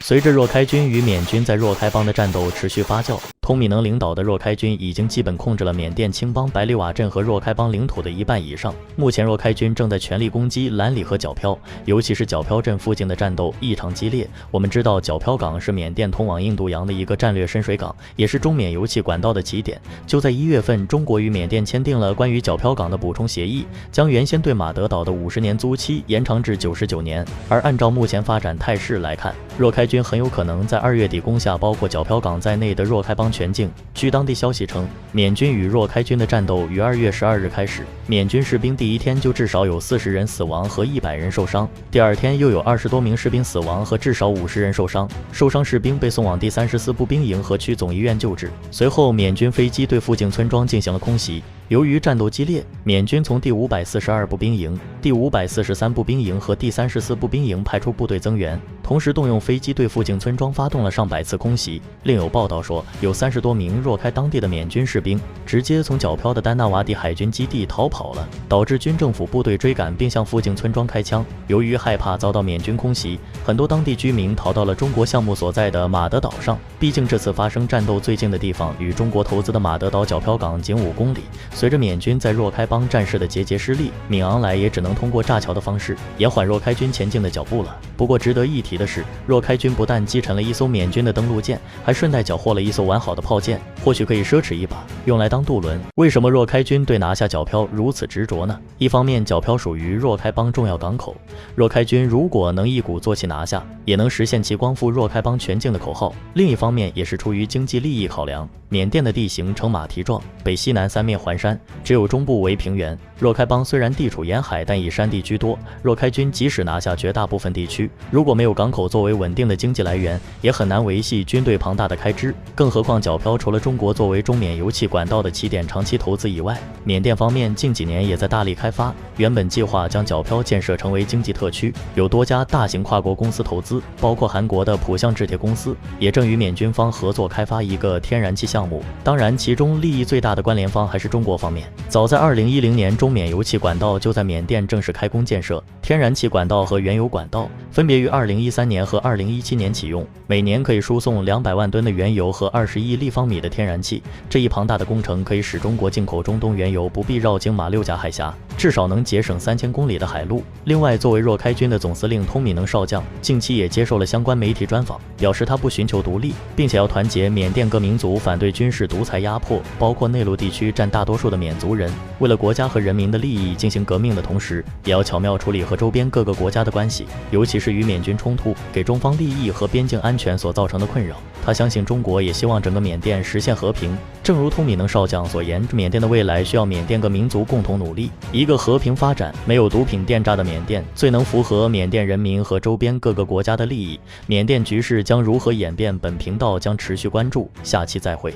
随着若开军与缅军在若开邦的战斗持续发酵，通米能领导的若开军已经基本控制了缅甸青邦百里瓦镇和若开邦领土的一半以上。目前若开军正在全力攻击兰里和皎漂，尤其是皎漂镇附近的战斗异常激烈。我们知道皎漂港是缅甸通往印度洋的一个战略深水港，也是中缅油气管道的起点。就在1月份，中国与缅甸签订了关于皎漂港的补充协议，将原先对马德岛的50年租期延长至99年。而按照目前发展态势来看，若开军很有可能在2月底攻下包括皎漂港在内的若开邦全境。据当地消息称，缅军与若开军的战斗于2月12日开始，缅军士兵第一天就至少有40人死亡和100人受伤，第二天又有20多名士兵死亡和至少50人受伤，受伤士兵被送往第34步兵营和区总医院救治。随后，缅军飞机对附近村庄进行了空袭。由于战斗激烈，缅军从第542步兵营、第543步兵营和第34步兵营派出部队增援，同时动用飞机对附近村庄发动了上百次空袭。另有报道说，有30多名若开当地的缅军士兵直接从皎漂的丹纳瓦底海军基地逃跑了，导致军政府部队追赶并向附近村庄开枪。由于害怕遭到缅军空袭，很多当地居民逃到了中国项目所在的马德岛上。毕竟这次发生战斗最近的地方与中国投资的马德岛皎漂港仅5公里。随着缅军在若开邦战事的节节失利，敏昂莱也只能通过炸桥的方式延缓若开军前进的脚步了。不过值得一提的是，若开军不但击沉了一艘缅军的登陆舰，还顺带缴获了一艘完好的炮舰，或许可以奢侈一把，用来当渡轮。为什么若开军对拿下皎漂如此执着呢？一方面，皎漂属于若开邦重要港口，若开军如果能一鼓作气拿下，也能实现其光复若开邦全境的口号。另一方面，也是出于经济利益考量。缅甸的地形呈马蹄状，北西南3面环山，只有中部为平原。若开邦虽然地处沿海，但以山地居多。若开军即使拿下绝大部分地区，如果没有港口作为稳定的经济来源，也很难维系军队庞大的开支。更何况皎漂除了中国作为中缅油气管道的起点长期投资以外，缅甸方面近几年也在大力开发。原本计划将皎漂建设成为经济特区，有多家大型跨国公司投资，包括韩国的浦项制铁公司，也正与缅军方合作开发一个天然气项目。当然，其中利益最大的关联方还是中国方面。早在2010年，中缅油气管道就在缅甸正式开工建设，天然气管道和原油管道分别于2013年和2017年启用，每年可以输送200万吨的原油和20亿立方米的天然气。这一庞大的工程可以使中国进口中东原油不必绕经马六甲海峡，至少能节省3000公里的海路。另外，作为若开军的总司令通米能少将，近期也接受了相关媒体专访，表示他不寻求独立，并且要团结缅甸各民族，反对军事独裁压迫，包括内陆地区占大多数的缅族人。为了国家和人民的利益进行革命的同时，也要巧妙处理和周边各个国家的关系，尤其是与缅军冲突给中方利益和边境安全所造成的困扰。他相信中国也希望整个缅甸实现和平。正如通米能少将所言，缅甸的未来需要缅甸各民族共同努力，一个和平发展、没有毒品电诈的缅甸，最能符合缅甸人民和周边各个国家的利益。缅甸局势将如何演变，本频道将持续关注，下期再会。